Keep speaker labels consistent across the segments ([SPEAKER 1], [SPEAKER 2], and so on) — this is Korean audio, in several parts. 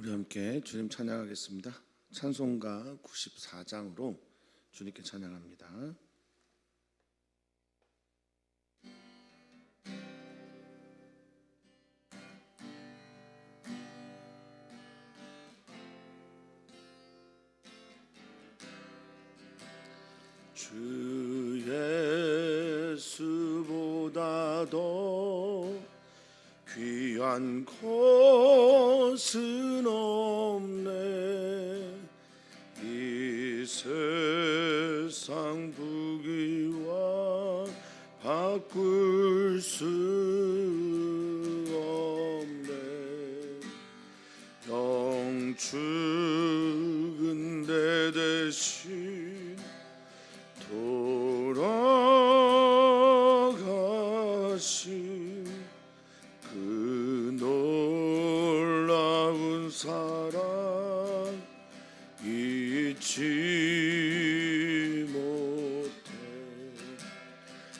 [SPEAKER 1] 우리 함께 주님 찬양하겠습니다. 찬송가 94장으로 주님께 찬양합니다. 주 예수보다 더 귀한 것은 없네. 이 세상 부귀와 바꿀 수 없네. 영축은 내 대신 돌아가신 그 놀라운 사랑 잊지 못해.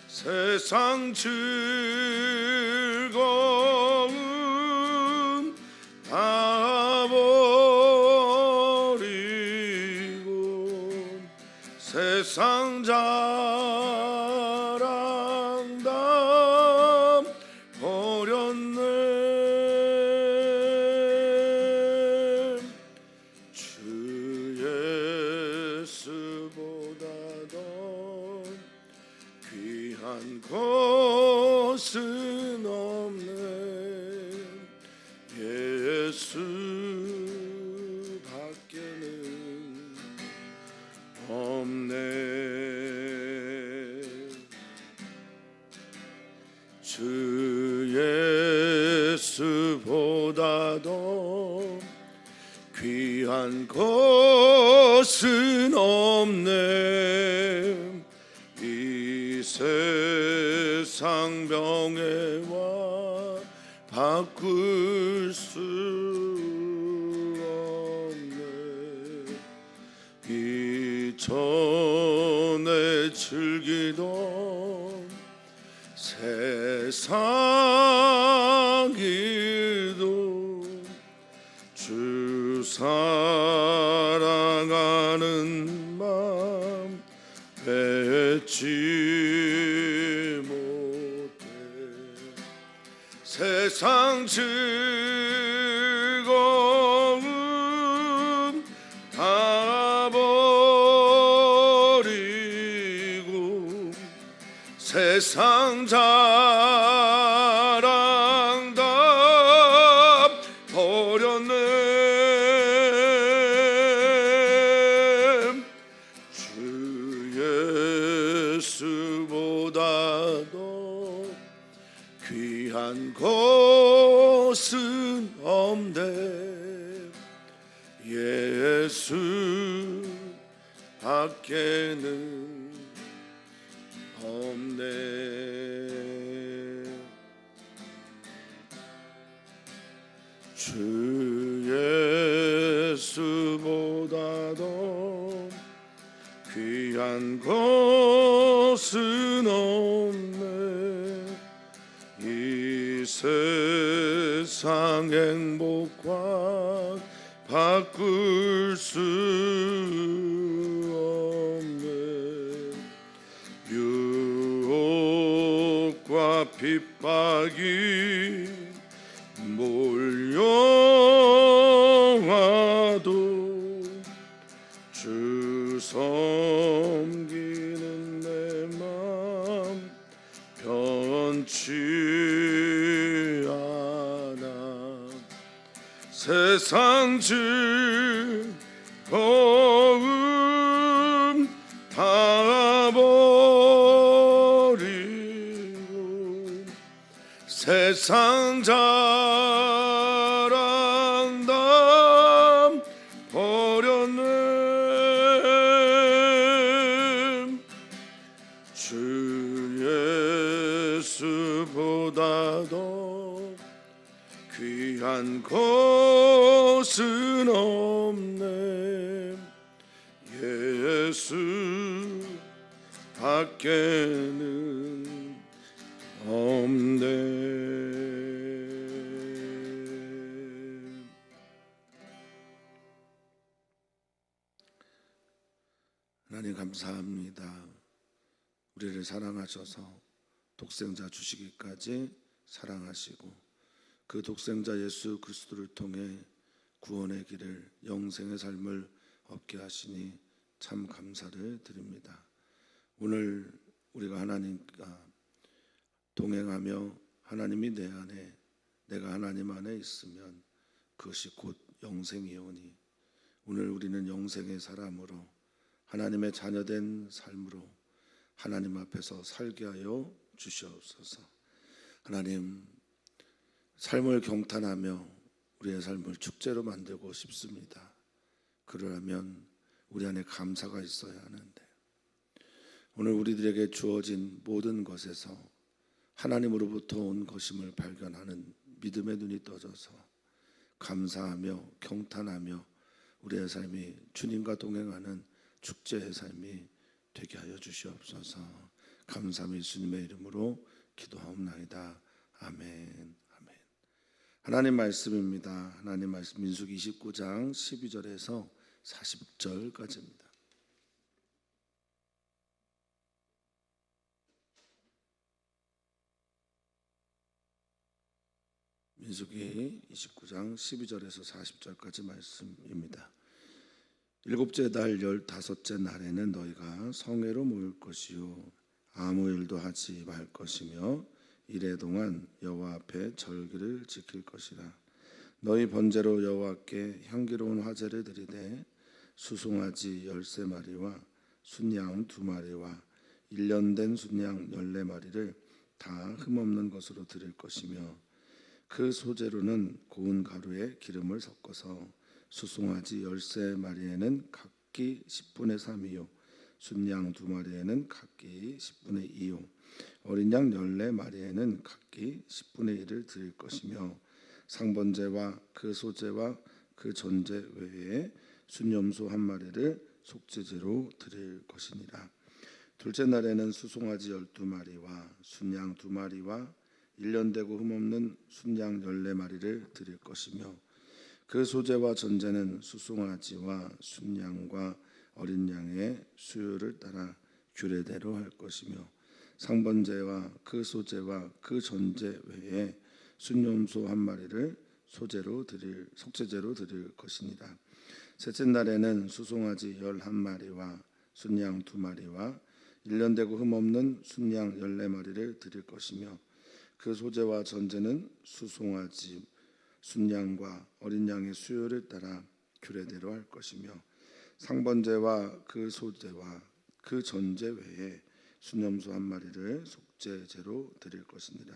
[SPEAKER 1] 세상 즐거움 다 버리고 세상 자랑 다 버렸네. 주 예수보다 더 귀한 것은 없네. 예수 밖에는 없네. 주 예수보다 더 귀한 것은 없네. 이 세상 명예와 바꿀 수 없네. 이전에 즐기던 세상이도 주 사랑하는 마음 뱉지 못해. 세상 즐거움 다 버리고 세상 자랑 다 버렸네. 주 예수보다 더 귀한 것은 없네. 예수 밖에는 없네. 주 예수보다 더 귀한 것은 없네. 이 세상 행복과 바꿀 수 없네. 유혹과 핍박이 몰려와도 주 섬기는 내 맘 변치 않아. 세상 즐거움 다 버리고 세상 자랑 다 버렸네. 주 예수보다 더 귀한 것은 없네. 예수 밖에는 없네. 감사합니다. 우리를 사랑하셔서 독생자 주시기까지 사랑하시고 그 독생자 예수 그리스도를 통해 구원의 길을 영생의 삶을 얻게 하시니 참 감사를 드립니다. 오늘 우리가 하나님과 동행하며 하나님이 내 안에 내가 하나님 안에 있으면 그것이 곧 영생이오니 오늘 우리는 영생의 사람으로 하나님의 자녀된 삶으로 하나님 앞에서 살게 하여 주시옵소서. 하나님, 삶을 경탄하며 우리의 삶을 축제로 만들고 싶습니다. 그러려면 우리 안에 감사가 있어야 하는데 오늘 우리들에게 주어진 모든 것에서 하나님으로부터 온 것임을 발견하는 믿음의 눈이 떠져서 감사하며 경탄하며 우리의 삶이 주님과 동행하는 축제의 삶이 되게 하여 주시옵소서. 감사함이 예수님의 이름으로 기도하옵나이다. 아멘. 아멘. 하나님 말씀입니다. 하나님 말씀 민수기 29장 12절에서 40절까지입니다. 민수기 29장 12절에서 40절까지 말씀입니다. 일곱째 달 15째 날에는 너희가 성회로 모일 것이요 아무 일도 하지 말 것이며 이래 동안 여호와 앞에 절기를 지킬 것이라. 너희 번제로 여호와께 향기로운 화제를 드리되 수송아지 13마리와 순양 2마리와 1년 된 순양 14마리를 다 흠없는 것으로 드릴 것이며 그 소재로는 고운 가루에 기름을 섞어서 수송아지 13마리에는 각기 10분의 3이요 순양 2마리에는 각기 10분의 2요 어린 양 14마리에는 각기 10분의 1을 드릴 것이며 상번제와 그 소제와 그 전제 외에 순염소 1마리를 속죄제로 드릴 것이니라. 둘째 날에는 수송아지 12마리와 순양 2마리와 1년 되고 흠없는 순양 14마리를 드릴 것이며 그 소제와 전제는 수송아지와 순양과 어린 양의 수요를 따라 규례대로 할 것이며 상번제와 그 소제와 그 전제 외에 순염소 1마리를 속죄제로 드릴 것이니라. 셋째 날에는 수송아지 11마리와 순양 2마리와 1년 되고 흠없는 순양 14마리를 드릴 것이며 그 소제와 전제는 수송아지 순양과 어린 양의 수요를 따라 규례대로 할 것이며 상번제와 그 소제와 그 전제 외에 순염소 1마리를 속죄제로 드릴 것이니라.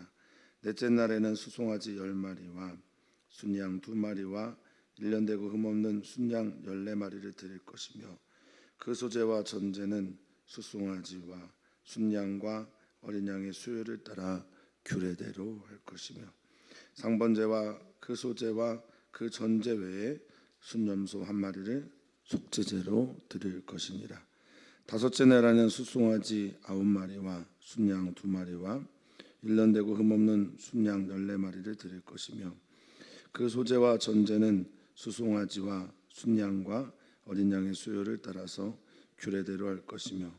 [SPEAKER 1] 넷째 날에는 수송아지 10마리와 순양 2마리와 1년 되고 흠없는 순양 14마리를 드릴 것이며 그 소제와 전제는 수송아지와 순양과 어린 양의 수요를 따라 규례대로 할 것이며 상번제와 그 소제와 그 전제 외에 순염소 1마리를 속죄제로 드릴 것이니라. 다섯째 날에는 수송아지 9마리와 순양 2마리와 1년 되고 흠없는 순양 14마리를 드릴 것이며 그 소제와 전제는 수송아지와 순양과 어린 양의 수요를 따라서 규례대로 할 것이며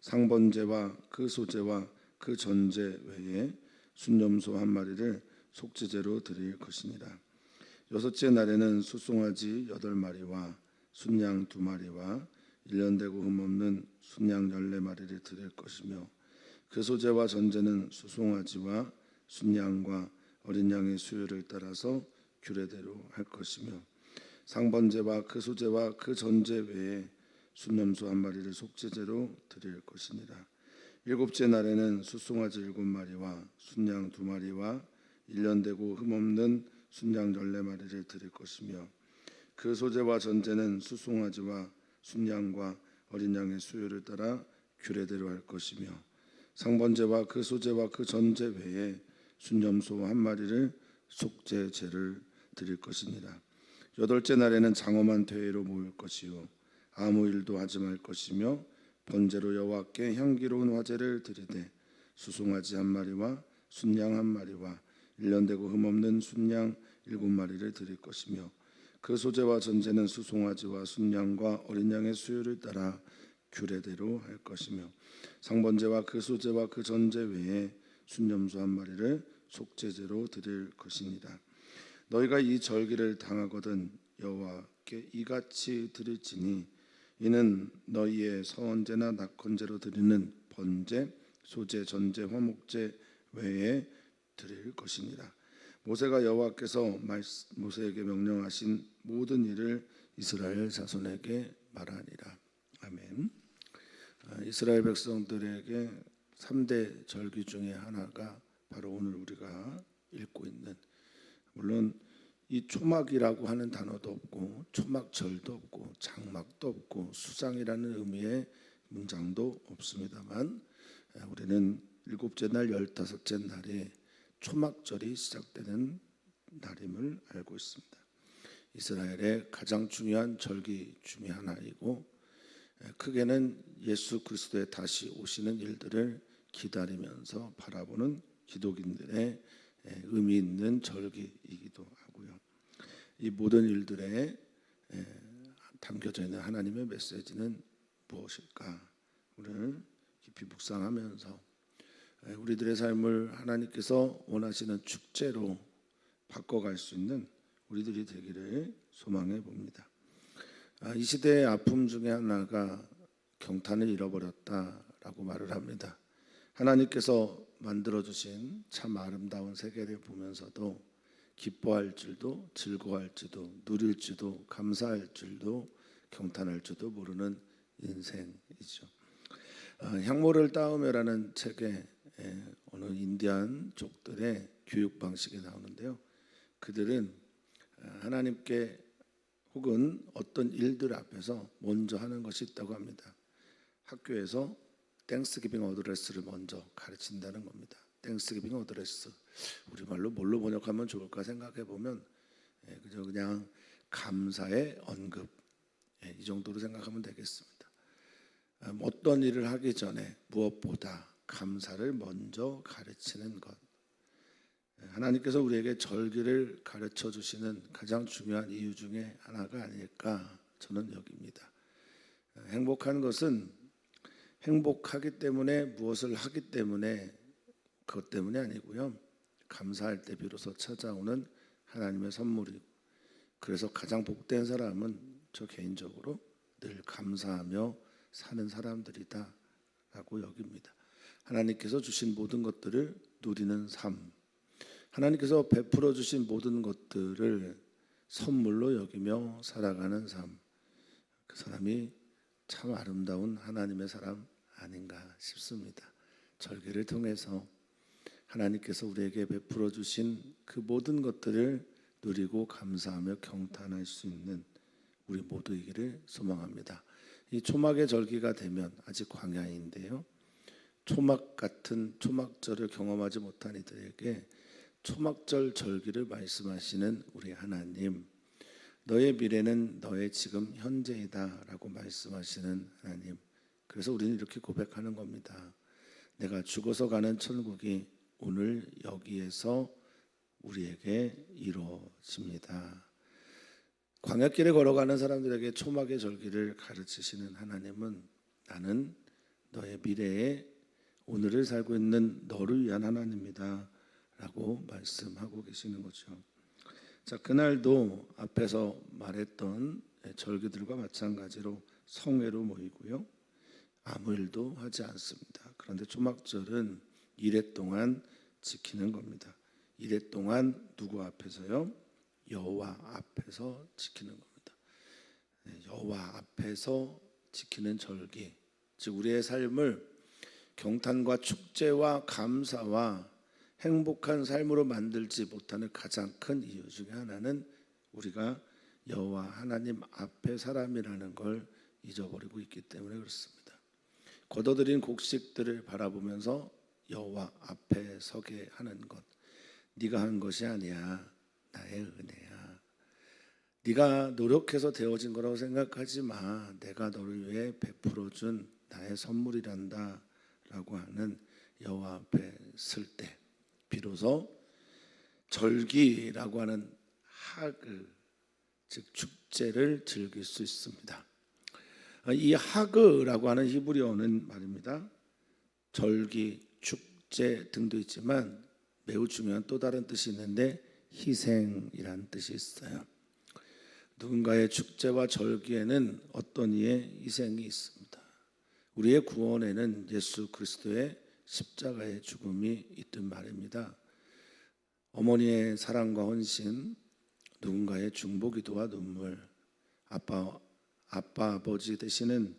[SPEAKER 1] 상번제와 그 소제와 그 전제 외에 순염소 1마리를 속죄제로 드릴 것이니라. 여섯째 날에는 수송아지 8마리와 순양 2마리와 1년 되고 흠없는 순양 14마리를 드릴 것이며 그 소제와 전제는 수송아지와 순양과 어린 양의 수요를 따라서 규례대로 할 것이며 상번제와 그 소제와 그 전제 외에 순염소 1마리를 속죄제로 드릴 것이니라. 일곱째 날에는 수송아지 7마리와 순양 2마리와 1년 되고 흠없는 순양 14마리를 드릴 것이며 그 소제와 전제는 수송아지와 순양과 어린 양의 수요를 따라 규례대로 할 것이며 상번제와 그 소제와 그 전제 외에 순염소 1마리를 속죄제를 드릴 것이니라. 여덟째 날에는 장엄한 대회로 모일 것이요 아무 일도 하지 말 것이며 번제로 여호와께 향기로운 화제를 드리되 수송아지 1마리와 순양 1마리와 1년 되고 흠없는 순양 7마리를 드릴 것이며 그 소제와 전제는 수송아지와 순양과 어린 양의 수요를 따라 규례대로 할 것이며 상번제와 그 수제와 그 전제 외에 순염소 한 마리를 속죄제로 드릴 것이니라. 너희가 이 절기를 당하거든 여호와께 이같이 드릴지니 이는 너희의 서원제나 낙헌제로 드리는 번제, 소제, 전제, 화목제 외에 드릴 것이니라. 모세가 여호와께서 모세에게 명령하신 모든 일을 이스라엘 자손에게 말하니라. 아멘. 이스라엘 백성들에게 3대 절기 중에 하나가 바로 오늘 우리가 읽고 있는, 물론 이 초막이라고 하는 단어도 없고 초막절도 없고 장막도 없고 수장이라는 의미의 문장도 없습니다만 우리는 일곱째 날 15째 날에 초막절이 시작되는 날임을 알고 있습니다. 이스라엘의 가장 중요한 절기 중에 하나이고 크게는 예수 그리스도의 다시 오시는 일들을 기다리면서 바라보는 기독인들의 의미 있는 절기이기도 하고요. 이 모든 일들에 담겨져 있는 하나님의 메시지는 무엇일까? 오늘 깊이 묵상하면서 우리들의 삶을 하나님께서 원하시는 축제로 바꿔갈 수 있는 우리들이 되기를 소망해 봅니다. 이 시대의 아픔 중에 하나가 경탄을 잃어버렸다라고 말을 합니다. 하나님께서 만들어주신 참 아름다운 세계를 보면서도 기뻐할 줄도 즐거워할 줄도 누릴 줄도 감사할 줄도 경탄할 줄도 모르는 인생이죠. 향모를 따오며라는 책에 어느 인디안족들의 교육 방식이 나오는데요. 그들은 하나님께 혹은 어떤 일들 앞에서 먼저 하는 것이 있다고 합니다. 학교에서 땡스기빙 어드레스를 먼저 가르친다는 겁니다. 땡스기빙 어드레스, 우리말로 뭘로 번역하면 좋을까 생각해 보면 그냥 감사의 언급, 이 정도로 생각하면 되겠습니다. 어떤 일을 하기 전에 무엇보다 감사를 먼저 가르치는 것, 하나님께서 우리에게 절기를 가르쳐 주시는 가장 중요한 이유 중에 하나가 아닐까 저는 여깁니다. 행복한 것은 행복하기 때문에 무엇을 하기 때문에 그것 때문이 아니고요. 감사할 때 비로소 찾아오는 하나님의 선물이고, 그래서 가장 복된 사람은 저 개인적으로 늘 감사하며 사는 사람들이다 라고 여깁니다. 하나님께서 주신 모든 것들을 누리는 삶, 하나님께서 베풀어 주신 모든 것들을 선물로 여기며 살아가는 삶, 그 사람이 참 아름다운 하나님의 사람 아닌가 싶습니다. 절기를 통해서 하나님께서 우리에게 베풀어 주신 그 모든 것들을 누리고 감사하며 경탄할 수 있는 우리 모두이기를 소망합니다. 이 초막의 절기가 되면, 아직 광야인데요, 초막 같은 초막절을 경험하지 못한 이들에게 초막절 절기를 말씀하시는 우리 하나님, 너의 미래는 너의 지금 현재이다 라고 말씀하시는 하나님, 그래서 우리는 이렇게 고백하는 겁니다. 내가 죽어서 가는 천국이 오늘 여기에서 우리에게 이루어집니다. 광야길에 걸어가는 사람들에게 초막의 절기를 가르치시는 하나님은 나는 너의 미래에 오늘을 살고 있는 너를 위한 하나님이다 라고 말씀하고 계시는 거죠. 자, 그날도 앞에서 말했던 절기들과 마찬가지로 성회로 모이고요, 아무 일도 하지 않습니다. 그런데 초막절은 이레 동안 지키는 겁니다. 이레 동안 누구 앞에서요? 여호와 앞에서 지키는 겁니다. 여호와 앞에서 지키는 절기, 즉 우리의 삶을 경탄과 축제와 감사와 행복한 삶으로 만들지 못하는 가장 큰 이유 중에 하나는 우리가 여호와 하나님 앞에 사람이라는 걸 잊어버리고 있기 때문에 그렇습니다. 거둬들인 곡식들을 바라보면서 여호와 앞에 서게 하는 것, 네가 한 것이 아니야, 나의 은혜야. 네가 노력해서 되어진 거라고 생각하지 마. 내가 너를 위해 베풀어준 나의 선물이란다 라고 하는 여호와 앞에 설 때 비로소 절기라고 하는 하글, 즉 축제를 즐길 수 있습니다. 이 하그라고 하는 히브리어는 말입니다. 절기, 축제 등도 있지만 매우 중요한 또 다른 뜻이 있는데 희생이라는 뜻이 있어요. 누군가의 축제와 절기에는 어떤 이의 희생이 있습니다. 우리의 구원에는 예수 그리스도의 십자가의 죽음이 있든 말입니다. 어머니의 사랑과 헌신, 누군가의 중보기도와 눈물, 아빠 아버지 되시는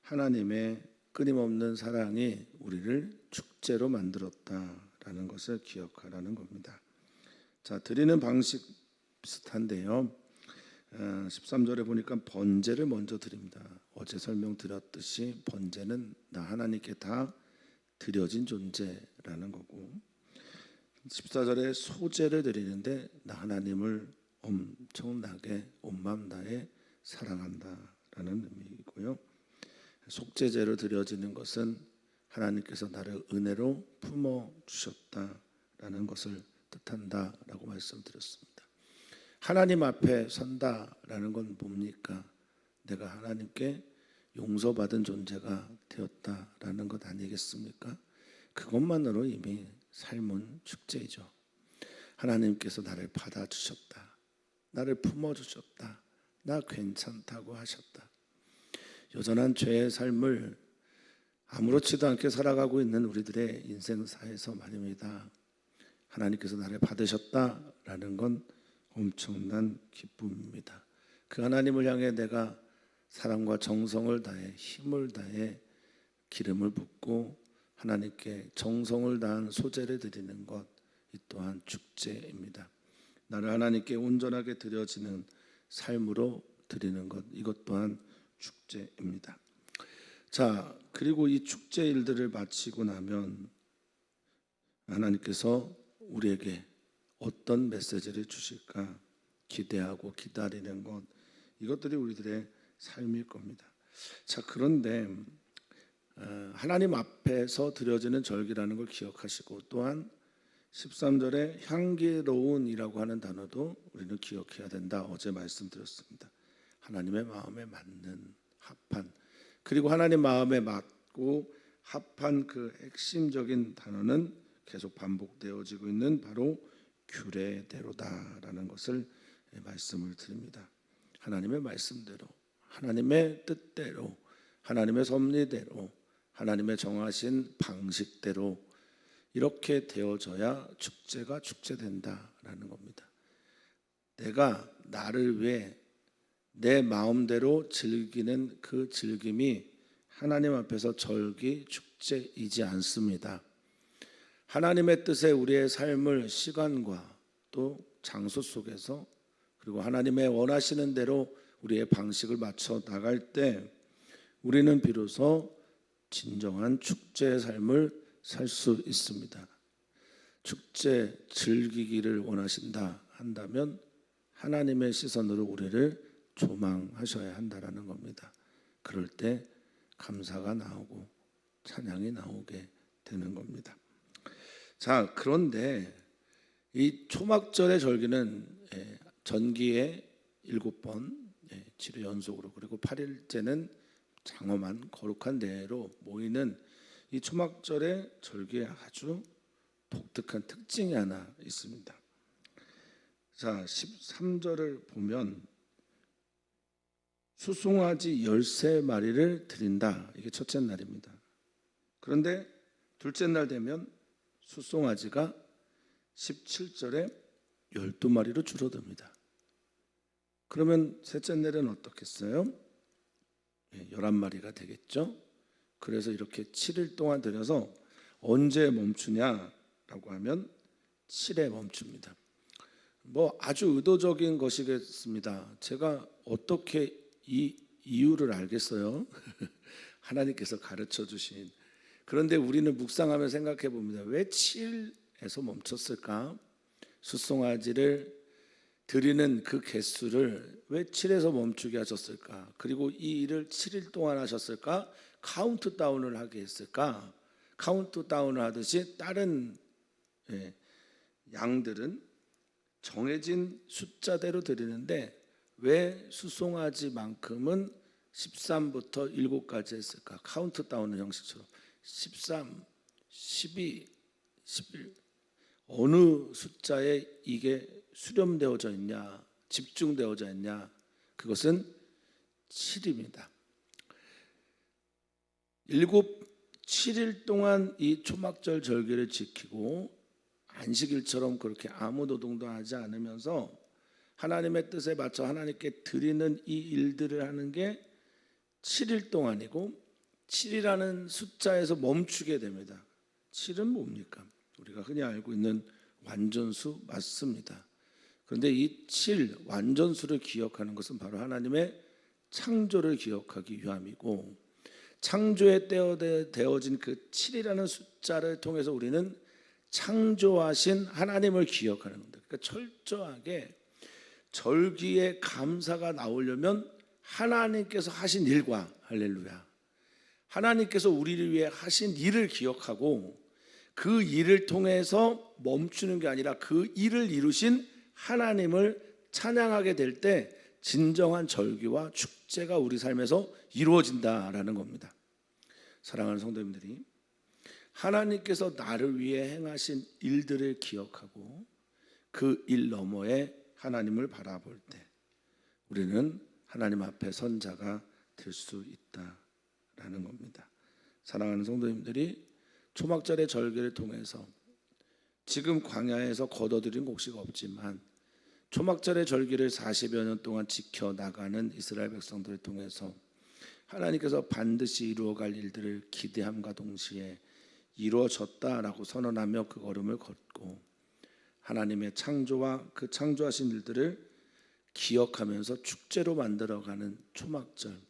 [SPEAKER 1] 하나님의 끊임없는 사랑이 우리를 축제로 만들었다라는 것을 기억하라는 겁니다. 자, 드리는 방식 비슷한데요. 13절에 보니까 번제를 먼저 드립니다. 어제 설명드렸듯이 번제는 나 하나님께 다 드려진 존재라는 거고, 14절에 소제를 드리는데 나 하나님을 엄청나게 온 마음 다해 사랑한다라는 의미이고요. 속죄제로 드려지는 것은 하나님께서 나를 은혜로 품어 주셨다라는 것을 뜻한다라고 말씀드렸습니다. 하나님 앞에 선다라는 건 뭡니까? 내가 하나님께 용서받은 존재가 되었다라는 것 아니겠습니까? 그것만으로 이미 삶은 축제이죠. 하나님께서 나를 받아주셨다, 나를 품어주셨다, 나 괜찮다고 하셨다. 여전한 죄의 삶을 아무렇지도 않게 살아가고 있는 우리들의 인생사에서 말입니다. 하나님께서 나를 받으셨다라는 건 엄청난 기쁨입니다. 그 하나님을 향해 내가 사랑과 정성을 다해 힘을 다해 기름을 붓고 하나님께 정성을 다한 소제를 드리는 것, 이 또한 축제입니다. 나를 하나님께 온전하게 드려지는 삶으로 드리는 것, 이것 또한 축제입니다. 자, 그리고 이 축제 일들을 마치고 나면 하나님께서 우리에게 어떤 메시지를 주실까 기대하고 기다리는 것, 이것들이 우리들의 삶일 겁니다. 자, 그런데 하나님 앞에서 드려지는 절기라는 걸 기억하시고, 또한 13절에 향기로운이라고 하는 단어도 우리는 기억해야 된다. 어제 말씀드렸습니다. 하나님의 마음에 맞는, 합한, 그리고 하나님 마음에 맞고 합한 그 핵심적인 단어는 계속 반복되어지고 있는 바로 규례대로다라는 것을 말씀을 드립니다. 하나님의 말씀대로, 하나님의 뜻대로, 하나님의 섭리대로, 하나님의 정하신 방식대로 이렇게 되어져야 축제가 축제된다라는 겁니다. 내가 나를 위해 내 마음대로 즐기는 그 즐김이 하나님 앞에서 절기, 축제이지 않습니다. 하나님의 뜻에 우리의 삶을 시간과 또 장소 속에서, 그리고 하나님의 원하시는 대로 우리의 방식을 맞춰 나갈 때 우리는 비로소 진정한 축제의 삶을 살 수 있습니다. 축제 즐기기를 원하신다 한다면 하나님의 시선으로 우리를 조망하셔야 한다라는 겁니다. 그럴 때 감사가 나오고 찬양이 나오게 되는 겁니다. 자, 그런데 이 초막절의 절기는 전기에 7번 7회 연속으로, 그리고 8일째는 장엄한 거룩한 대회로 모이는 이 초막절의 절기에 아주 독특한 특징이 하나 있습니다. 자, 13절을 보면 수송아지 13마리를 드린다. 이게 첫째 날입니다. 그런데 둘째 날 되면 수송아지가 17절에 12마리로 줄어듭니다. 그러면 셋째 날은 어떻겠어요? 11마리가 되겠죠. 그래서 이렇게 7일 동안 드려서 언제 멈추냐라고 하면 7에 멈춥니다. 뭐 아주 의도적인 것이겠습니다. 제가 어떻게 이 이유를 알겠어요? 하나님께서 가르쳐 주신. 그런데 우리는 묵상하며 생각해 봅니다. 왜 7에서 멈췄을까? 수송아지를 드리는 그 개수를 왜 7에서 멈추게 하셨을까? 그리고 이 일을 7일 동안 하셨을까? 카운트다운을 하게 했을까? 카운트다운을 하듯이 다른 양들은 정해진 숫자대로 드리는데 왜 수송아지만큼은 13부터 7까지 했을까? 카운트다운 형식처럼 13, 12, 11 어느 숫자에 이게 수렴되어져 있냐, 집중되어져 있냐? 그것은 7입니다. 7일 동안 이 초막절 절기를 지키고 안식일처럼 그렇게 아무 노동도 하지 않으면서 하나님의 뜻에 맞춰 하나님께 드리는 이 일들을 하는 게 7일 동안이고 7이라는 숫자에서 멈추게 됩니다. 7은 뭡니까? 우리가 흔히 알고 있는 완전수 맞습니다. 그런데 이 7 완전수를 기억하는 것은 바로 하나님의 창조를 기억하기 위함이고 창조에 되어진 그 7이라는 숫자를 통해서 우리는 창조하신 하나님을 기억하는 겁니다. 그러니까 철저하게 절기의 감사가 나오려면 하나님께서 하신 일과 할렐루야 하나님께서 우리를 위해 하신 일을 기억하고 그 일을 통해서 멈추는 게 아니라 그 일을 이루신 하나님을 찬양하게 될 때 진정한 절기와 축제가 우리 삶에서 이루어진다라는 겁니다. 사랑하는 성도님들이 하나님께서 나를 위해 행하신 일들을 기억하고 그 일 너머에 하나님을 바라볼 때 우리는 하나님 앞에 선자가 될 수 있다라는 겁니다. 사랑하는 성도님들이 초막절의 절기를 통해서 지금 광야에서 거둬들인 곡식이 없지만 초막절의 절기를 40여 년 동안 지켜나가는 이스라엘 백성들을 통해서 하나님께서 반드시 이루어갈 일들을 기대함과 동시에 이루어졌다라고 선언하며 그 걸음을 걷고 하나님의 창조와 그 창조하신 일들을 기억하면서 축제로 만들어가는 초막절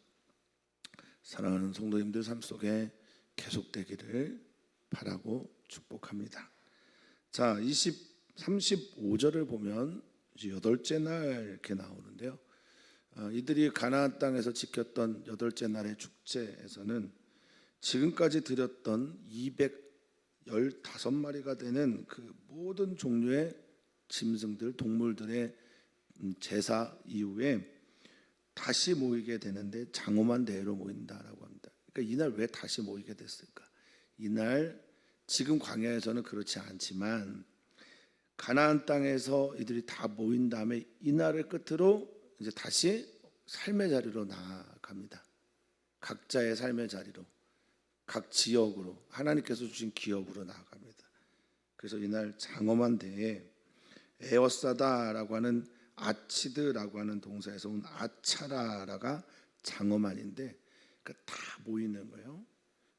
[SPEAKER 1] 사랑하는 성도님들 삶 속에 계속되기를 바라고 축복합니다. 자, 35절을 보면 이제 8째 날 이렇게 나오는데요. 이들이 가나안 땅에서 지켰던 8째 날의 축제에서는 지금까지 드렸던 215마리가 되는 그 모든 종류의 짐승들, 동물들의 제사 이후에 다시 모이게 되는데 장엄한 대회로 모인다라고 합니다. 그러니까 이날 왜 다시 모이게 됐을까? 이날 지금 광야에서는 그렇지 않지만 가나안 땅에서 이들이 다 모인 다음에 이날을 끝으로 이제 다시 삶의 자리로 나아갑니다. 각자의 삶의 자리로, 각 지역으로 하나님께서 주신 기업으로 나아갑니다. 그래서 이날 장엄한 대회에 에어싸다라고 하는 아치드라고 하는 동사에서 온 아차라가 장엄한인데 그러니까 다 모이는 거예요.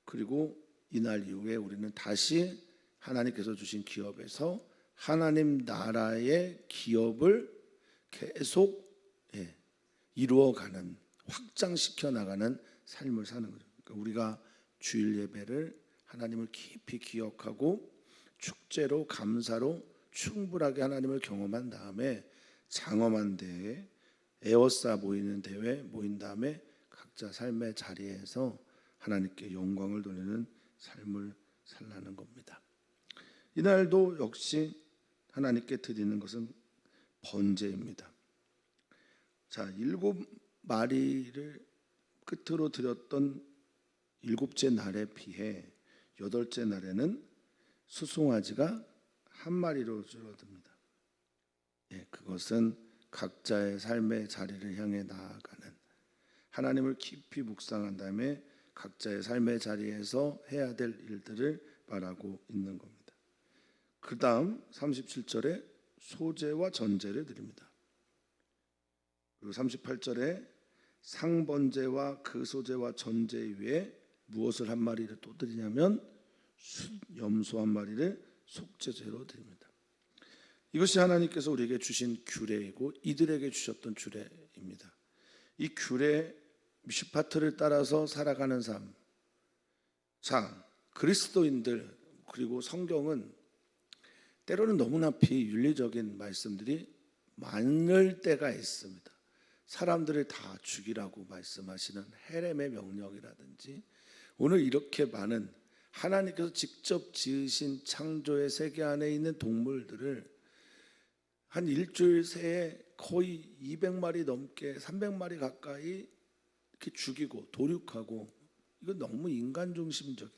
[SPEAKER 1] 그리고 이날 이후에 우리는 다시 하나님께서 주신 기업에서 하나님 나라의 기업을 계속 이루어가는 확장시켜 나가는 삶을 사는 거죠. 그러니까 우리가 주일 예배를 하나님을 깊이 기억하고 축제로 감사로 충분하게 하나님을 경험한 다음에 장엄한 대회, 에워싸 모이는 대회 모인 다음에 각자 삶의 자리에서 하나님께 영광을 돌리는 삶을 살라는 겁니다. 이날도 역시 하나님께 드리는 것은 번제입니다. 자, 7마리를 끝으로 드렸던 7째 날에 비해 8째 날에는 수송아지가 1마리로 줄어듭니다. 그것은 각자의 삶의 자리를 향해 나아가는 하나님을 깊이 묵상한 다음에 각자의 삶의 자리에서 해야 될 일들을 말하고 있는 겁니다. 그 다음 37절에 소제와 전제를 드립니다. 그리고 38절에 상번제와 그 소제와 전제 위에 무엇을 1마리를 또 드리냐면 염소 1마리를 속죄제로 드립니다. 이것이 하나님께서 우리에게 주신 규례이고 이들에게 주셨던 규례입니다. 이 규례 미슈파트를 따라서 살아가는 삶. 자, 그리스도인들 그리고 성경은 때로는 너무나 비윤리적인 말씀들이 많을 때가 있습니다. 사람들을 다 죽이라고 말씀하시는 헤렘의 명령이라든지 오늘 이렇게 많은 하나님께서 직접 지으신 창조의 세계 안에 있는 동물들을 한 일주일 새에 거의 200마리 넘게 300마리 가까이 이렇게 죽이고 도륙하고, 이거 너무 인간 중심적인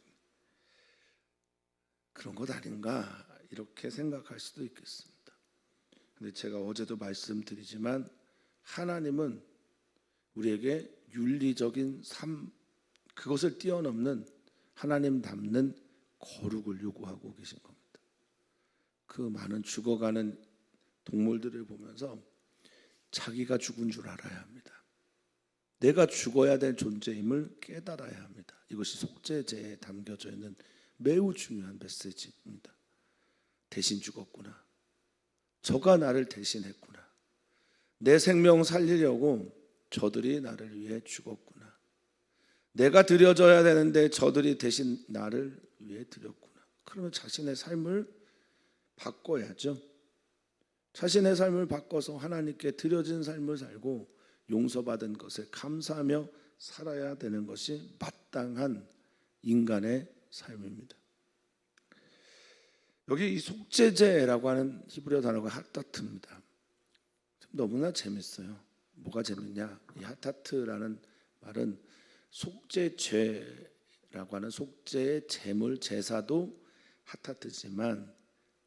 [SPEAKER 1] 그런 것 아닌가 이렇게 생각할 수도 있겠습니다. 근데 제가 어제도 말씀드리지만 하나님은 우리에게 윤리적인 삶, 그것을 뛰어넘는 하나님 닮는 거룩을 요구하고 계신 겁니다. 그 많은 죽어가는 동물들을 보면서 자기가 죽은 줄 알아야 합니다. 내가 죽어야 될 존재임을 깨달아야 합니다. 이것이 속죄제에 담겨져 있는 매우 중요한 메시지입니다. 대신 죽었구나. 저가 나를 대신했구나. 내 생명 살리려고 저들이 나를 위해 죽었구나. 내가 드려져야 되는데 저들이 대신 나를 위해 드렸구나. 그러면 자신의 삶을 바꿔야죠. 자신의 삶을 바꿔서 하나님께 드려진 삶을 살고 용서받은 것에 감사하며 살아야 되는 것이 마땅한 인간의 삶입니다. 여기 이 속죄제라고 하는 히브리어 단어가 하타트입니다. 너무나 재밌어요. 뭐가 재밌냐? 이 하타트라는 말은 속죄죄라고 하는 속죄의 제물 제사도 하타트지만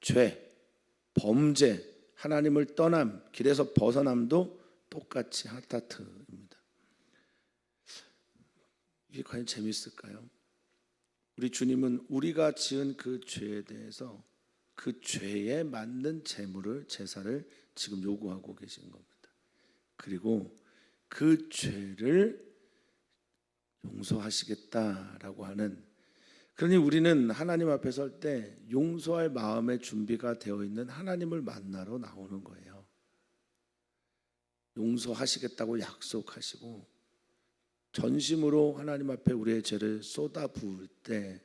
[SPEAKER 1] 죄, 범죄, 하나님을 떠남, 길에서 벗어남도 똑같이 하타트입니다. 이게 과연 재밌을까요? 우리 주님은 우리가 지은 그 죄에 대해서 그 죄에 맞는 제물을, 제사를 지금 요구하고 계신 겁니다. 그리고 그 죄를 용서하시겠다라고 하는, 그러니 우리는 하나님 앞에 설 때 용서할 마음의 준비가 되어 있는 하나님을 만나러 나오는 거예요. 용서하시겠다고 약속하시고 전심으로 하나님 앞에 우리의 죄를 쏟아 부을 때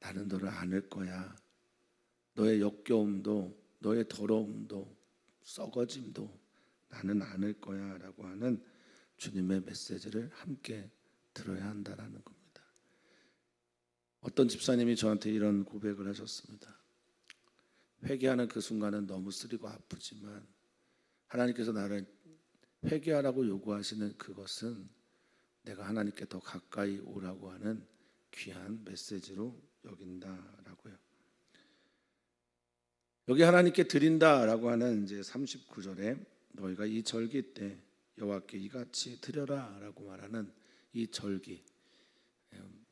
[SPEAKER 1] 나는 너를 안을 거야. 너의 역겨움도 너의 더러움도 썩어짐도 나는 안을 거야 라고 하는 주님의 메시지를 함께 들어야 한다라는 겁니다. 어떤 집사님이 저한테 이런 고백을 하셨습니다. 회개하는 그 순간은 너무 쓰리고 아프지만 하나님께서 나를 회개하라고 요구하시는 그것은 내가 하나님께 더 가까이 오라고 하는 귀한 메시지로 여긴다라고요. 여기 하나님께 드린다라고 하는 이제 39절에 너희가 이 절기 때 여호와께 이같이 드려라라고 말하는 이 절기,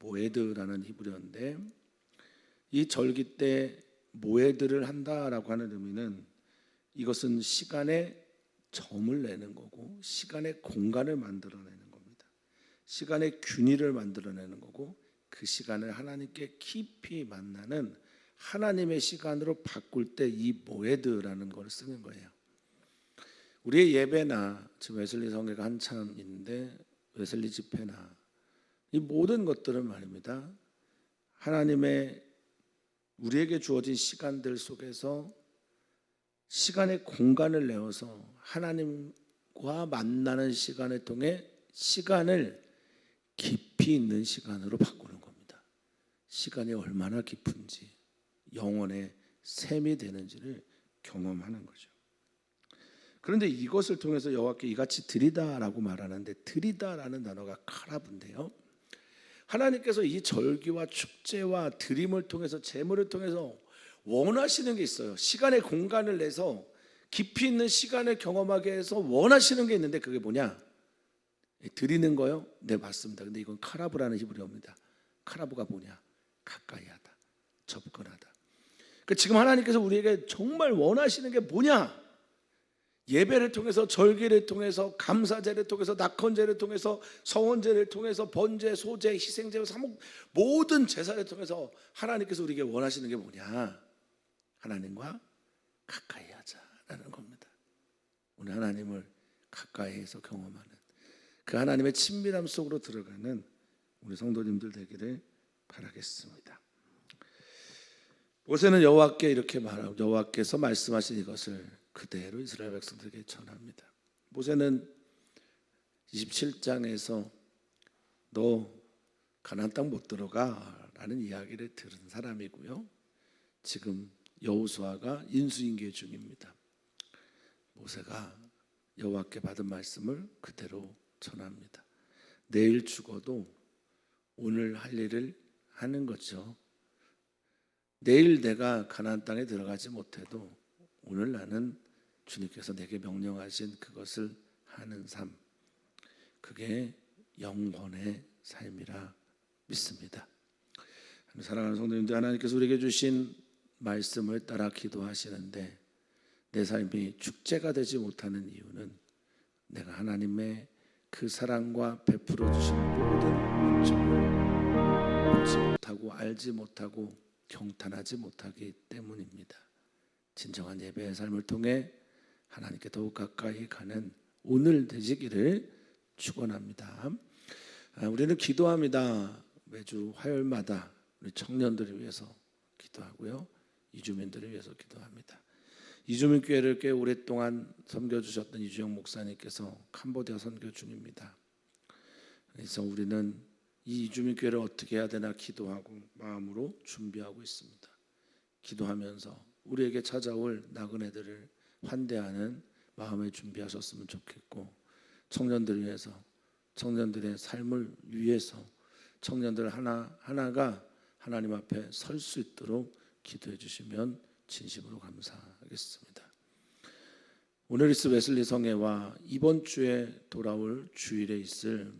[SPEAKER 1] 모에드라는 히브리어인데, 이 절기 때 모에드를 한다라고 하는 의미는 이것은 시간의 점을 내는 거고 시간의 공간을 만들어내는 겁니다. 시간의 균일을 만들어내는 거고 그 시간을 하나님께 깊이 만나는 하나님의 시간으로 바꿀 때 이 모에드라는 걸 쓰는 거예요. 우리의 예배나 지금 웨슬리 성회가 한참 있는데 웨슬리 집회나 이 모든 것들은 말입니다. 하나님의 우리에게 주어진 시간들 속에서 시간의 공간을 내어서 하나님과 만나는 시간을 통해 시간을 깊이 있는 시간으로 바꾸는 겁니다. 시간이 얼마나 깊은지, 영혼의 샘이 되는지를 경험하는 거죠. 그런데 이것을 통해서 여호와께 이같이 드리다라고 말하는데, 드리다라는 단어가 카라브인데요, 하나님께서 이 절기와 축제와 드림을 통해서, 제물을 통해서 원하시는 게 있어요. 시간의 공간을 내서 깊이 있는 시간을 경험하게 해서 원하시는 게 있는데 그게 뭐냐? 드리는 거요? 네, 맞습니다. 근데 이건 카라브라는 히브리어입니다. 카라브가 뭐냐? 가까이 하다, 접근하다. 그러니까 지금 하나님께서 우리에게 정말 원하시는 게 뭐냐? 예배를 통해서, 절기를 통해서, 감사제를 통해서, 낙헌제를 통해서, 성원제를 통해서, 번제, 소제, 희생제, 사목, 모든 제사를 통해서 하나님께서 우리에게 원하시는 게 뭐냐? 하나님과 가까이 하자라는 겁니다. 오늘 하나님을 가까이에서 경험하는 그 하나님의 친밀함 속으로 들어가는 우리 성도님들 되기를 바라겠습니다. 모세는 여호와께 이렇게 말하고, 여호와께서 말씀하신 이것을 그대로 이스라엘 백성들에게 전합니다. 모세는 27장에서 너 가나안 땅 못 들어가 라는 이야기를 들은 사람이고요, 지금 여호수아가 인수인계 중입니다. 모세가 여호와께 받은 말씀을 그대로 전합니다. 내일 죽어도 오늘 할 일을 하는 거죠. 내일 내가 가나안 땅에 들어가지 못해도 오늘 나는 주님께서 내게 명령하신 그것을 하는 삶, 그게 영혼의 삶이라 믿습니다. 사랑하는 성도님들, 하나님께서 우리에게 주신 말씀을 따라 기도하시는데 내 삶이 축제가 되지 못하는 이유는 내가 하나님의 그 사랑과 베풀어 주신 모든 은총을 보지 못하고 알지 못하고 경탄하지 못하기 때문입니다. 진정한 예배의 삶을 통해 하나님께 더욱 가까이 가는 오늘 되시기를 축원합니다. 우리는 기도합니다. 매주 화요일마다 우리 청년들을 위해서 기도하고요, 이주민들을 위해서 기도합니다. 이주민교회를 꽤 오랫동안 섬겨주셨던 이주영 목사님께서 캄보디아 선교 중입니다. 그래서 우리는 이 이주민교회를 어떻게 해야 되나 기도하고 마음으로 준비하고 있습니다. 기도하면서 우리에게 찾아올 나그네들을 환대하는 마음을 준비하셨으면 좋겠고, 청년들을 위해서, 청년들의 삶을 위해서 청년들 하나하나가 하나님 앞에 설 수 있도록 기도해 주시면 진심으로 감사하겠습니다. 오늘 있을 웨슬리 성회와 이번 주에 돌아올 주일에 있을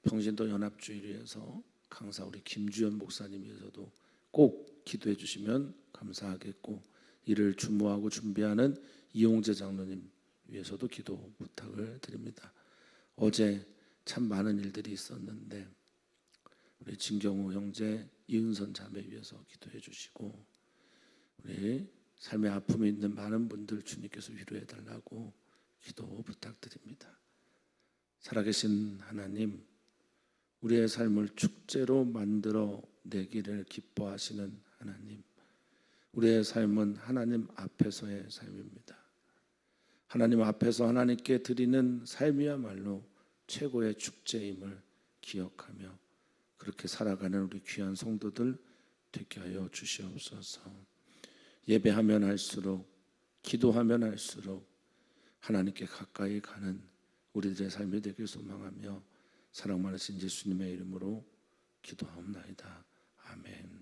[SPEAKER 1] 평신도 연합주일에서 강사 우리 김주현 목사님 위해서도 꼭 기도해 주시면 감사하겠고, 이를 주무하고 준비하는 이용재 장로님 위해서도 기도 부탁을 드립니다. 어제 참 많은 일들이 있었는데 우리 진경호 형제, 이은선 자매 위해서 기도해 주시고, 우리 삶의 아픔이 있는 많은 분들 주님께서 위로해 달라고 기도 부탁드립니다. 살아계신 하나님, 우리의 삶을 축제로 만들어 내기를 기뻐하시는 하나님, 우리의 삶은 하나님 앞에서의 삶입니다. 하나님 앞에서 하나님께 드리는 삶이야말로 최고의 축제임을 기억하며 그렇게 살아가는 우리 귀한 성도들 되게 하여 주시옵소서. 예배하면 할수록, 기도하면 할수록 하나님께 가까이 가는 우리들의 삶이 되길 소망하며 사랑 많으신 예수님의 이름으로 기도하옵나이다. 아멘.